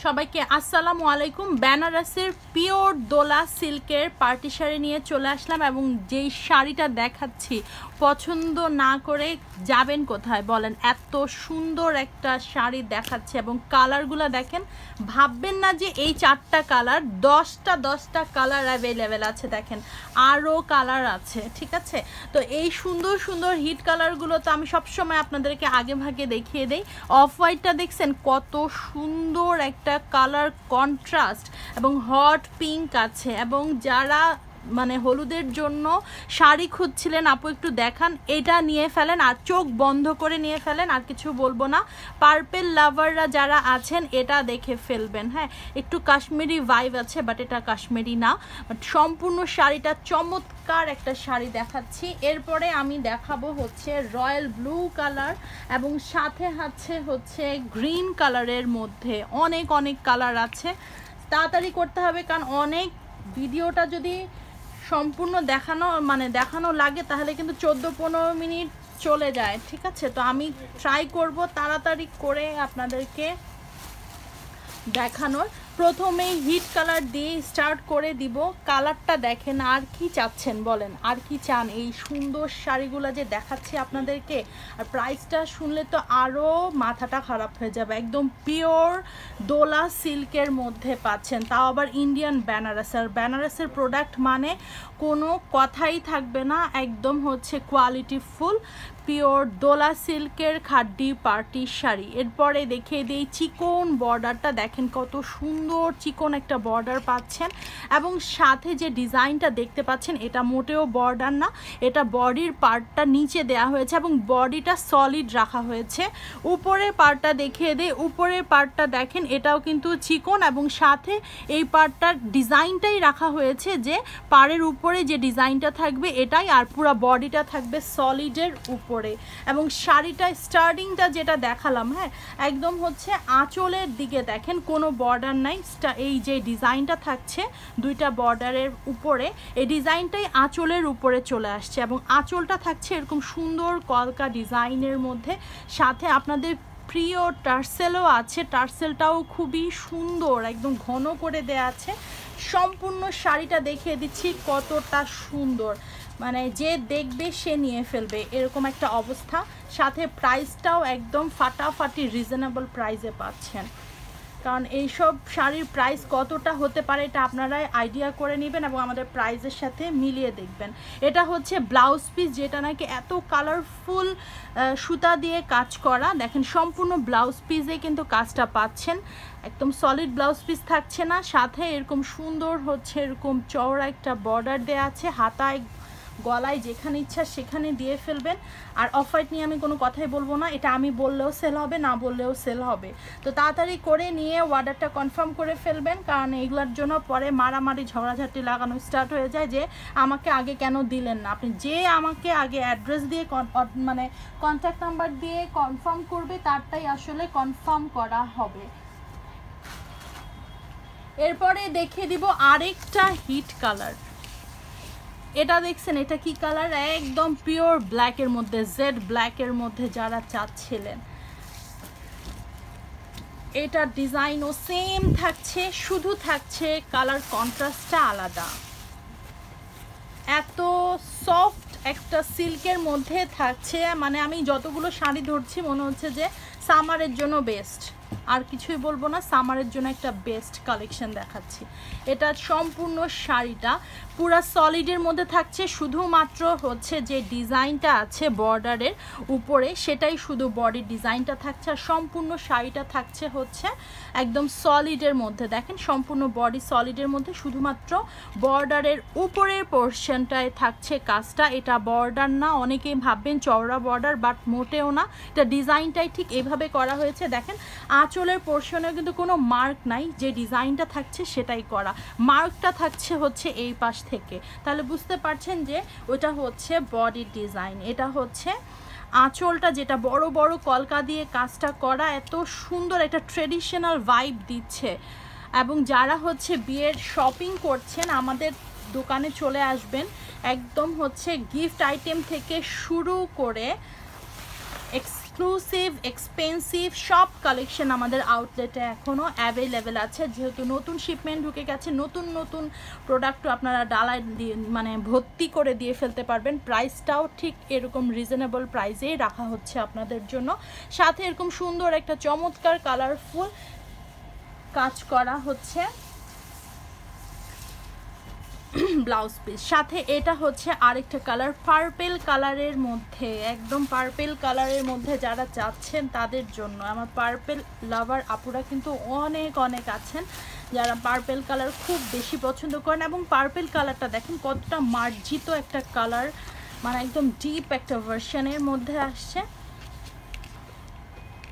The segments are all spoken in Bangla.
সবাইকে আসসালামু আলাইকুম। বেনারসের পিওর দোলা সিল্কের পার্টি শাড়ি নিয়ে চলে আসলাম এবং যেই শাড়িটা দেখাচ্ছি পছন্দ না করে যাবেন কোথায় বলেন? এত সুন্দর একটা শাড়ি দেখাচ্ছে এবং কালারগুলো দেখেন, ভাববেন না যে এই 4টা কালার, 10টা কালার অ্যাভেলেবেল আছে। দেখেন আরও কালার আছে, ঠিক আছে? তো এই সুন্দর সুন্দর হিট কালারগুলো তো আমি সবসময় আপনাদেরকে আগে ভাগে দেখিয়ে দেই। অফ হোয়াইটটা দেখছেন কত সুন্দর একটা কালার কন্ট্রাস্ট এবং হট পিঙ্ক আছে। এবং যারা মানে হলুদের জন্য শাড়ি খুঁজছিলেন, আপু একটু দেখান, এটা নিয়ে ফেলেন আর চোখ বন্ধ করে নিয়ে ফেলেন, আর কিছু বলবো না। পার্পেল লাভাররা যারা আছেন এটা দেখে ফেলবেন। হ্যাঁ, একটু কাশ্মীরি ভাইব আছে, বাট এটা কাশ্মীরি না। বাট সম্পূর্ণ শাড়িটা চমৎকার একটা শাড়ি দেখাচ্ছি। এরপরে আমি দেখাবো হচ্ছে রয়্যাল ব্লু কালার এবং সাথে হচ্ছে গ্রিন কালারের মধ্যে অনেক কালার আছে। তাড়াতাড়ি করতে হবে, কারণ অনেক ভিডিওটা যদি সম্পূর্ণ দেখানো লাগে তাহলে কিন্তু 14-15 মিনিট চলে যায়, ঠিক আছে? তো আমি ট্রাই করব তাড়াতাড়ি করে আপনাদেরকে দেখানোর। প্রথমেই হিট কালার দিয়ে স্টার্ট করে দিব। কালারটা দেখেন, আর কি চাচ্ছেন বলেন? আর কি চান? এই সুন্দর শাড়িগুলো যে দেখাচ্ছি আপনাদেরকে, আর প্রাইসটা শুনলে তো আরও মাথাটা খারাপ হয়ে যাবে। একদম পিওর দোলা সিল্কের মধ্যে পাচ্ছেন, তাও আবার ইন্ডিয়ান বেনারস। আর বেনারসের প্রোডাক্ট মানে কোনো কথাই থাকবে না, একদম হচ্ছে কোয়ালিটি ফুল পিওর দোলা সিল্কের খাড্ডি পার্টি শাড়ি। এরপরে দেখিয়ে দিই চিকন বর্ডারটা, দেখেন কত সুন্দর চিকন একটা বর্ডার পাচ্ছেন এবং সাথে যে ডিজাইনটা দেখতে পাচ্ছেন এটা মোটেও বর্ডার না, এটা বডির পার্টটা নিচে দেয়া হয়েছে এবং বডিটা সলিড রাখা হয়েছে। উপরের পার্টটা দেখিয়ে দিই, উপরের পার্টটা দেখেন এটাও কিন্তু চিকন এবং সাথে এই পার্টটার ডিজাইনটাই রাখা হয়েছে যে পাড়ের উপরে যে ডিজাইনটা থাকবে এটাই, আর পুরো বডিটা থাকবে সলিডের উপরে। এবং শাড়িটা স্টার্টিংটা যেটা দেখালাম, হ্যাঁ, একদম হচ্ছে আঁচলের দিকে দেখেন কোনো বর্ডার নাই। এই যে ডিজাইনটা থাকছে দুইটা বর্ডারের উপরে, এই ডিজাইনটাই আঁচলের উপরে চলে আসছে এবং আঁচলটা থাকছে এরকম সুন্দর কলকা ডিজাইনের মধ্যে। সাথে আপনাদের প্রিয় টার্সেলও আছে, টার্সেলটাও খুবই সুন্দর, একদম ঘন করে দেয়া আছে। সম্পূর্ণ শাড়িটা দেখিয়ে দিচ্ছি কতটা সুন্দর, মানে যে দেখবে সে নিয়ে ফেলবে এরকম একটা অবস্থা। সাথে প্রাইসটাও একদম ফাটাফাটি রিজনেবল প্রাইসে পাচ্ছেন, কারণ এইসব শাড়ির প্রাইস কতটা হতে পারে এটা আপনারাই আইডিয়া করে নেবেন এবং আমাদের প্রাইসের সাথে মিলিয়ে দেখবেন। এটা হচ্ছে ব্লাউজ পিস, যেটা নাকি এত কালারফুল সুতা দিয়ে কাজ করা। দেখেন সম্পূর্ণ ব্লাউজ পিসে কিন্তু কাজটা পাচ্ছেন, একদম সলিড ব্লাউজ পিস থাকছে না, সাথে এরকম সুন্দর হচ্ছে এরকম চওড়া একটা বর্ডার দেওয়া আছে। হাতায় গলায় যেখানে ইচ্ছা সেখানে দিয়ে ফেলবেন। আর অফ হোয়াইট নিয়ে আমি কোনো কথাই বলবো না, এটা আমি বললেও সেল হবে, না বললেও সেল হবে। তো তাড়াতাড়ি করে নিয়ে অর্ডারটা কনফার্ম করে ফেলবেন, কারণ এগুলোর জন্য পরে মারামারি ঝগড়াঝাটি লাগানো স্টার্ট হয়ে যায় যে আমাকে আগে কেন দিলেন না। আপনি যে আমাকে আগে অ্যাড্রেস দিয়ে মানে কন্ট্যাক্ট নাম্বার দিয়ে কনফার্ম করবে তারটাই আসলে কনফার্ম করা হবে। এরপরে দেখিয়ে দিব আরেকটা হিট কালার। এটা দেখছেন, এটা কি কালার? একদম পিওর ব্ল্যাকের মধ্যে, জেড ব্ল্যাকের মধ্যে যারা চাচ্ছিলেন, এটার ডিজাইনও সেম থাকছে, শুধু থাকছে কালার কন্ট্রাস্টটা আলাদা। এত সফট একটা সিল্কের মধ্যে থাকছে, মানে আমি যতগুলো শাড়ি ধরছি মনে হচ্ছে যে সামারের জন্য বেস্ট, আর কিছুই বলবো না, সামারের জন্য একটা বেস্ট কালেকশন দেখাচ্ছি। এটা সম্পূর্ণ শাড়িটা পুরা সলিডের মধ্যে থাকছে, শুধুমাত্র হচ্ছে যে ডিজাইনটা আছে বর্ডারের উপরে সেটাই শুধু বডির ডিজাইনটা থাকছে, আর সম্পূর্ণ শাড়িটা থাকছে হচ্ছে একদম সলিডের মধ্যে। দেখেন সম্পূর্ণ বডি সলিডের মধ্যে, শুধুমাত্র বর্ডারের উপরের পোর্শনটায় থাকছে কাজটা। এটা বর্ডার না, অনেকেই ভাববেন চওড়া বর্ডার, বাট মোটেও না, এটা ডিজাইনটাই ঠিক এইভাবে করা হয়েছে। দেখেন আঁচলের পোর্শনেও কিন্তু কোনো মার্ক নাই, যে ডিজাইনটা থাকছে সেটাই করা, মার্কটা থাকছে হচ্ছে এই পাশ থেকে। তাহলে বুঝতে পারছেন যে ওটা হচ্ছে বডির ডিজাইন, এটা হচ্ছে আঁচলটা যেটা বড় বড় কলকা দিয়ে কাজটা করা, এত সুন্দর একটা ট্রেডিশনাল ভাইব দিচ্ছে। এবং যারা হচ্ছে বিয়ের শপিং করছেন আমাদের দোকানে চলে আসবেন, একদম হচ্ছে গিফট আইটেম থেকে শুরু করে এক্সক্লুসিভ এক্সপেন্সিভ সব কালেকশন আমাদের আউটলেটে এখনও অ্যাভেলেবেল আছে। যেহেতু নতুন শিপমেন্ট ঢুকে গেছে, নতুন নতুন প্রোডাক্টও আপনারা ডালায় দিয়ে মানে ভর্তি করে দিয়ে ফেলতে পারবেন। প্রাইসটাও ঠিক এরকম রিজনেবল প্রাইসেই রাখা হচ্ছে আপনাদের জন্য। সাথে এরকম সুন্দর একটা চমৎকার কালারফুল কাজ করা হচ্ছে ব্লাউজ পিস। সাথে এটা হচ্ছে আরেকটা কালার পার্পেল কালারের মধ্যে, একদম পার্পেল কালারের মধ্যে যারা চাচ্ছেন তাদের জন্য। আমার পার্পেল লাভার আপুরা কিন্তু অনেক অনেক আছেন যারা পার্পেল কালার খুব বেশি পছন্দ করেন। এবং পার্পেল কালারটা দেখেন কতটা মার্জিত একটা কালার, মানে একদম ডিপ একটা ভার্সনের মধ্যে আসছে।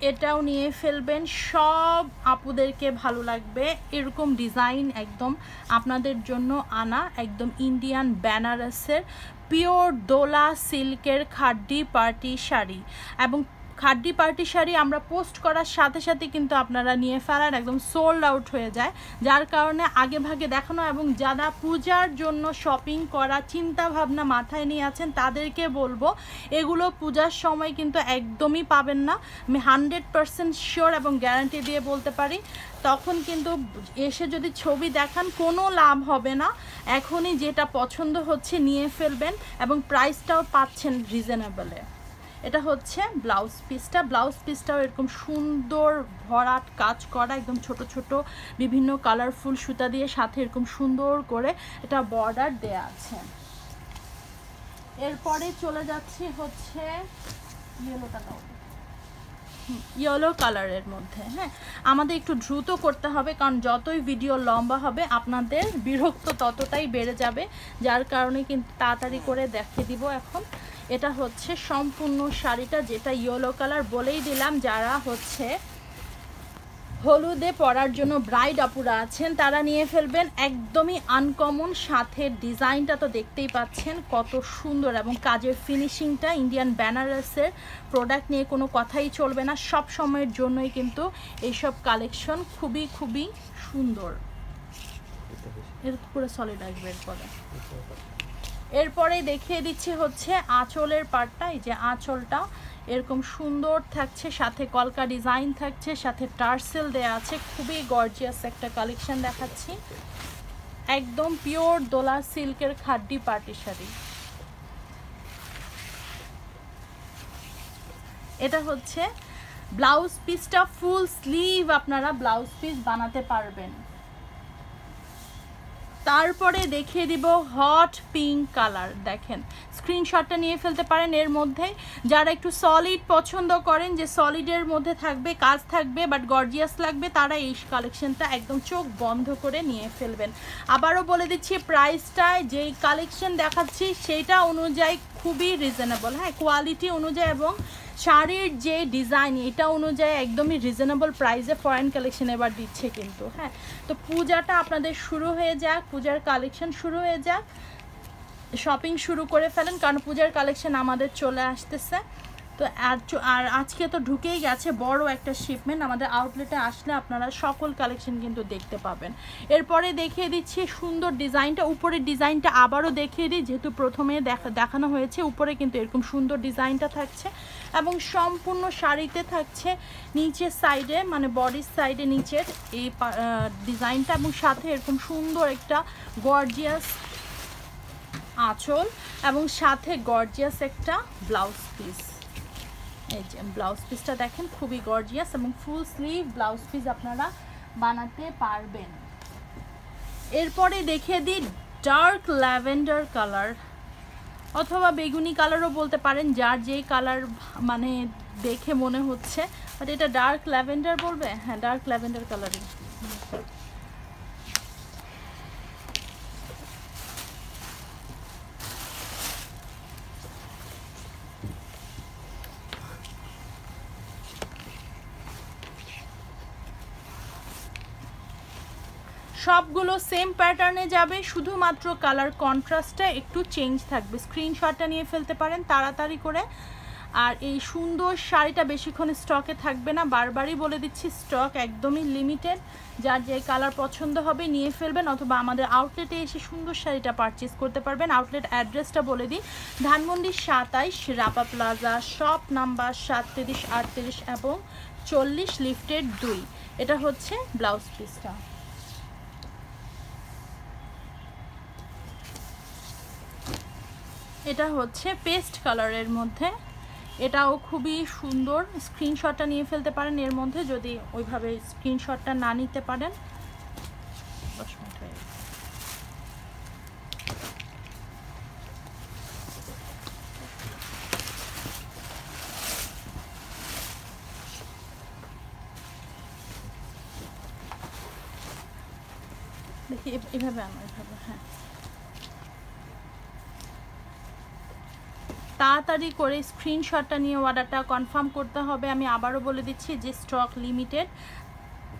এটাও নিয়ে ফেলবেন, সব আপুদেরকে ভালো লাগবে। এরকম ডিজাইন একদম আপনাদের জন্য আনা, একদম ইন্ডিয়ান বেনারসের পিওর দোলা সিল্কের খাড্ডি পার্টি শাড়ি। এবং খাড্ডি পার্টি শাড়ি আমরা পোস্ট করার সাথে সাথে কিন্তু আপনারা নিয়ে ফেলার একদম সোল্ড আউট হয়ে যায়, যার কারণে আগে ভাগে দেখানো। এবং যারা পূজার জন্য শপিং করা চিন্তা ভাবনা মাথায় নিয়ে আছেন তাদেরকে বলবো এগুলো পূজার সময় কিন্তু একদমই পাবেন না। আমি 100% শিওর এবং গ্যারান্টি দিয়ে বলতে পারি। তখন কিন্তু এসে যদি ছবি দেখান কোনো লাভ হবে না। এখনই যেটা পছন্দ হচ্ছে নিয়ে ফেলবেন এবং প্রাইসটাও পাচ্ছেন রিজনেবলে। এটা হচ্ছে ব্লাউজ পিসটা। ব্লাউজ পিসটাও এরকম সুন্দর ভরাট কাজ করা, একদম ছোট ছোট বিভিন্ন কালারফুল সুতা দিয়ে সাথে এরকম সুন্দর করে এটা বর্ডার দেয়া আছে। এরপরে চলে যাচ্ছি হচ্ছে ইয়েলো কালারের মধ্যে। হ্যাঁ, আমাদের একটু দ্রুত করতে হবে কারণ যতই ভিডিও লম্বা হবে আপনাদের বিরক্ত ততটাই বেড়ে যাবে, যার কারণে কিন্তু তাড়াতাড়ি করে দেখিয়ে দিব এখন। এটা হচ্ছে সম্পূর্ণ শাড়িটা, যেটা ইয়েলো কালার বলেই দিলাম। যারা হচ্ছে হলুদে পরার জন্য ব্রাইড আপুরা আছেন তারা নিয়ে ফেলবেন, একদমই আনকমন। সাথে ডিজাইনটা তো দেখতেই পাচ্ছেন কত সুন্দর এবং কাজের ফিনিশিংটা ইন্ডিয়ান বেনারসের প্রোডাক্ট নিয়ে কোনো কথাই চলবে না। সব সময়ের জন্যই কিন্তু এইসব কালেকশন খুবই খুবই সুন্দর। এর পুরো সলিড আসবে। এরপরে দেখিয়ে দিচ্ছি হচ্ছে আঁচলের পার্টটা। এই যে আঁচলটা এরকম সুন্দর থাকছে, সাথে কলকা ডিজাইন থাকছে, সাথে টার্সেল দেয়া আছে। খুবই গর্জিয়াস একটা কালেকশন দেখাচ্ছি, একদম পিওর দোলা সিল্কের খাড্ডি পার্টি শাড়ি। এটা হচ্ছে ব্লাউজ পিসটা, ফুল স্লিভ আপনারা ব্লাউজ পিস বানাতে পারবেন। তারপরে দেখিয়ে দিব হট পিঙ্ক কালার। দেখেন স্ক্রিনশটটা নিয়ে ফেলতে পারেন। এর মধ্যে যারা একটু সলিড পছন্দ করেন, যে সলিডের মধ্যে থাকবে কাজ থাকবে বাট গর্জিয়াস লাগবে, তারা এই কালেকশনটা একদম চোখ বন্ধ করে নিয়ে ফেলবেন। আবারও বলে দিচ্ছি প্রাইসটায় যেই কালেকশন দেখাচ্ছি সেইটা অনুযায়ী খুবই রিজনেবল। হ্যাঁ, কোয়ালিটি অনুযায়ী এবং শাড়ির যে ডিজাইন এটা অনুযায়ী একদমই রিজনেবল প্রাইসে ফরেন কালেকশন এবার দিচ্ছে কিন্তু। হ্যাঁ, তো পূজাটা আপনাদের শুরু হয়ে যাক, পূজার কালেকশন শুরু হয়ে যাক, শপিং শুরু করে ফেলেন কারণ পূজার কালেকশন আমাদের চলে আসতেছে। তো আর আজকে তো ঢুকেই গেছে বড় একটা শিপমেন্ট। আমাদের আউটলেটে আসলে আপনারা সকল কালেকশন কিন্তু দেখতে পাবেন। এরপরে দেখিয়ে দিচ্ছি সুন্দর ডিজাইনটা। উপরের ডিজাইনটা আবারও দেখিয়ে দিই, যেহেতু প্রথমে দেখানো হয়েছে। উপরে কিন্তু এরকম সুন্দর ডিজাইনটা থাকছে এবং সম্পূর্ণ শাড়িতে থাকছে নিচের সাইডে, মানে বডির সাইডে নিচের এই ডিজাইনটা, এবং সাথে এরকম সুন্দর একটা গর্জিয়াস আঁচল এবং সাথে গর্জিয়াস একটা ব্লাউজ পিস। এই যে ব্লাউজ পিসটা দেখেন খুবই গর্জিয়াস এবং ফুল স্লিভ ব্লাউজ পিস আপনারা বানাতে পারবেন। এরপরে দেখিয়ে দিই ডার্ক ল্যাভেন্ডার কালার অথবা বেগুনি কালারও বলতে পারেন, যার যেই কালার মানে দেখে মনে হচ্ছে, বাট এটা ডার্ক ল্যাভেন্ডার বলবে। হ্যাঁ, ডার্ক ল্যাভেন্ডার কালারই। সবগুলো সেম প্যাটার্নে যাবে, শুধুমাত্র কালার কন্ট্রাস্টটা একটু চেঞ্জ থাকবে। স্ক্রিনশটটা নিয়ে ফেলতে পারেন তাড়াতাড়ি করে। আর এই সুন্দর শাড়িটা বেশিক্ষণ স্টকে থাকবে না, বারবারই বলে দিচ্ছি স্টক একদমই লিমিটেড। যার যে কালার পছন্দ হবে নিয়ে ফেলবেন, অথবা আমাদের আউটলেটে এসে সুন্দর শাড়িটা পারচেস করতে পারবেন। আউটলেট অ্যাড্রেসটা বলে দিই, Dhanmondi 27 Rapa plaza, shop number 37, 38 এবং 40, লিফটেড 2। এটা হচ্ছে ব্লাউজ পিসটা। এটা হচ্ছে পেস্ট কালারের মধ্যে, এটাও খুবই সুন্দর। স্ক্রিনশটটা নিয়ে ফেলতে পারেন এর মধ্যে, যদি ওইভাবে স্ক্রিনশটটা না নিতে পারেন। দেখি এভাবে আমার এভাবে, হ্যাঁ, তাড়াতাড়ি করে স্ক্রিনশটটা নিয়ে অর্ডারটা কনফার্ম করতে হবে। আমি আবারও বলে দিচ্ছি যে স্টক লিমিটেড।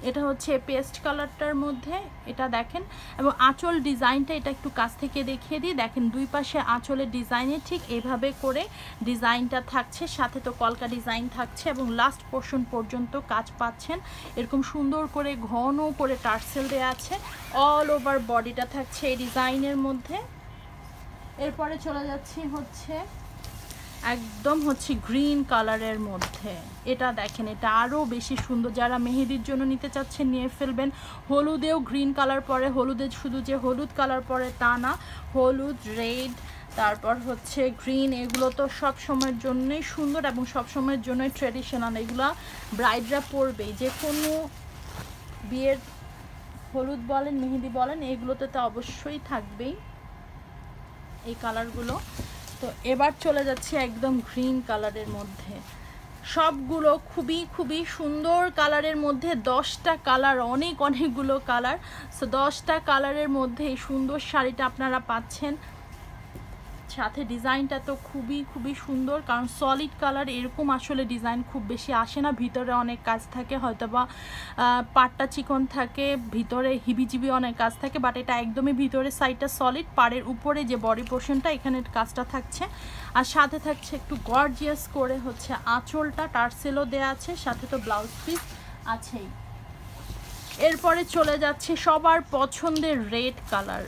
এটা হচ্ছে পেস্ট কালারটার মধ্যে, এটা দেখেন, এবং আঁচল ডিজাইনটা এটা একটু কাছ থেকে দেখিয়ে দিই। দেখেন দুই পাশে আঁচলের ডিজাইনে ঠিক এভাবে করে ডিজাইনটা থাকছে, সাথে তো কলকা ডিজাইন থাকছে এবং লাস্ট পোর্শন পর্যন্ত কাজ পাচ্ছেন। এরকম সুন্দর করে ঘন করে টার্সেল দেওয়া আছে, অল ওভার বডিটা থাকছে এই ডিজাইনের মধ্যে। এরপরে চলে যাচ্ছি হচ্ছে একদম হচ্ছে গ্রিন কালারের মধ্যে। এটা দেখেন, এটা আরও বেশি সুন্দর। যারা মেহেদির জন্য নিতে চাচ্ছেন নিয়ে ফেলবেন। হলুদেও গ্রিন কালার পরে, হলুদের শুধু যে হলুদ কালার পরে তা না, হলুদ, রেড, তারপর হচ্ছে গ্রিন, এগুলো তো সব সময়ের জন্যই সুন্দর এবং সব সময়ের জন্যই ট্রেডিশনাল। এগুলো ব্রাইডরা পরবেই, যে কোনো বিয়ের হলুদ বলেন মেহেদি বলেন, এগুলোতে তো অবশ্যই থাকবেই এই কালারগুলো। তো এবার চলে যাচ্ছে একদম গ্রিন কালারের মধ্যে। সবগুলো খুবই খুবই সুন্দর কালারের মধ্যে, 10টা কালার, অনেকগুলো কালার। সো 10টা কালারের মধ্যে এই সুন্দর শাড়িটা আপনারা পাচ্ছেন। সাথে ডিজাইনটা তো খুবই খুবই সুন্দর, কারণ সলিড কালার এরকম আসলে ডিজাইন খুব বেশি আসে না। ভিতরে অনেক কাজ থাকে, হয়তোবা পাড়টা চিকন থাকে, ভিতরে হিবিজিবি অনেক কাজ থাকে, বাট এটা একদমই ভিতরে সাইডটা সলিড। পাড়ের উপরে যে বডি পোর্শনটা এখানে কাজটা থাকছে, আর সাথে থাকছে একটু গর্জিয়াস করে হচ্ছে আঁচলটা, টার্সেলও দেওয়া আছে, সাথে তো ব্লাউজ পিস আছেই। এরপরে চলে যাচ্ছে সবার পছন্দের রেড কালার।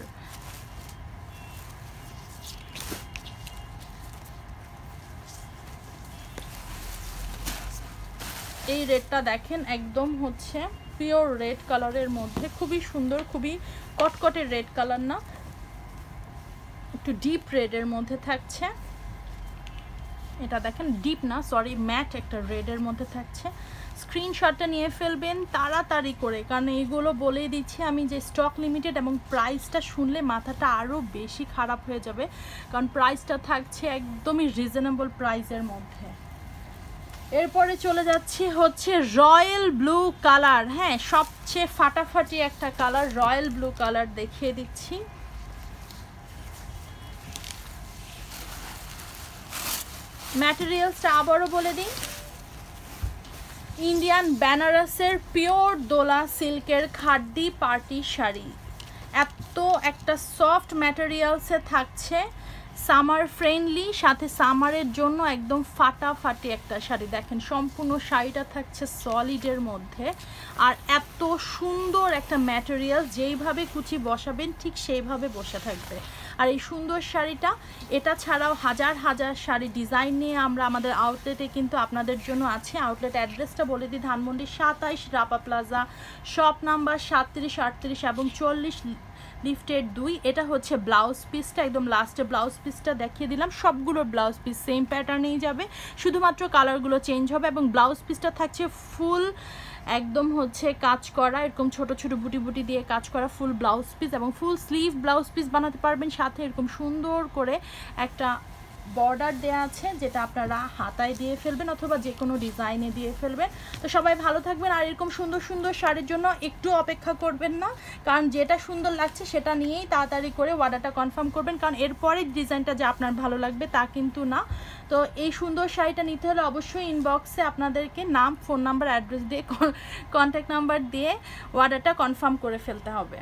এই রেডটা দেখেন, একদম হচ্ছে পিওর রেড কালারের মধ্যে, খুবই সুন্দর, খুবই কটকটের রেড কালার না, একটু ডিপ রেডের মধ্যে থাকছে। এটা দেখেন, ডিপ না, সরি, ম্যাট একটা রেডের মধ্যে থাকছে। স্ক্রিনশটটা নিয়ে ফেলবেন তাড়াতাড়ি করে, কারণ এইগুলো বলেই দিচ্ছি আমি যে স্টক লিমিটেড, এবং প্রাইসটা শুনলে মাথাটা আরও বেশি খারাপ হয়ে যাবে, কারণ প্রাইসটা থাকছে একদমই রিজনেবল প্রাইসের মধ্যে। এরপরে চলে যাচ্ছি হচ্ছে রয়্যাল ব্লু কালার। হ্যাঁ, সবচেয়ে ফাটাফাটি একটা কালার, রয়্যাল ব্লু কালার দেখিয়ে দিচ্ছি। ম্যাটেরিয়ালসটা আবারও বলে দিই, ইন্ডিয়ান বেনারসের পিওর দোলা সিল্কের খাড্ডি পার্টি শাড়ি। এত একটা সফট ম্যাটেরিয়ালসে থাকছে, সামার ফ্রেন্ডলি, সাথে সামারের জন্য একদম ফাটাফাটি একটা শাড়ি। দেখেন সম্পূর্ণ শাড়িটা থাকছে সলিডের মধ্যে, আর এত সুন্দর একটা ম্যাটেরিয়াল, যেইভাবে কুচি বসাবেন ঠিক সেইভাবে বসে থাকবে। আর এই সুন্দর শাড়িটা, এটা ছাড়াও হাজার হাজার শাড়ি ডিজাইন নিয়ে আমরা আমাদের আউটলেটে কিন্তু আপনাদের জন্য আছে। আউটলেট অ্যাড্রেসটা বলে দিই, Dhanmondi 27 Rapa plaza, shop number 37, 38 এবং 40, লিফটেড 2। এটা হচ্ছে ব্লাউজ পিসটা, একদম লাস্টে ব্লাউজ পিসটা দেখিয়ে দিলাম। সবগুলো ব্লাউজ পিস সেম প্যাটার্নেই যাবে, শুধুমাত্র কালারগুলো চেঞ্জ হবে। এবং ব্লাউজ পিসটা থাকছে ফুল একদম হচ্ছে কাজ করা, এরকম ছোট ছোট বুটি বুটি দিয়ে কাজ করা ফুল ব্লাউজ পিস, এবং ফুল স্লিভ ব্লাউজ পিস বানাতে পারবেন। সাথে এরকম সুন্দর করে একটা বর্ডার দেওয়া আছে, যেটা আপনারা হাতায় দিয়ে ফেলবেন অথবা যে কোনো ডিজাইনে দিয়ে ফেলবেন। তো সবাই ভালো থাকবেন, আর এরকম সুন্দর সুন্দর শাড়ির জন্য একটু অপেক্ষা করবেন না, কারণ যেটা সুন্দর লাগছে সেটা নিয়েই তাড়াতাড়ি করে অর্ডারটা কনফার্ম করবেন, কারণ এরপরে ডিজাইনটা যে আপনার ভালো লাগবে তা কিন্তু না। তো এই সুন্দর শাড়িটা নিতে হলে অবশ্যই ইনবক্সে আপনাদেরকে নাম, ফোন নাম্বার, অ্যাড্রেস দিয়ে, কন্ট্যাক্ট নাম্বার দিয়ে অর্ডারটা কনফার্ম করে ফেলতে হবে।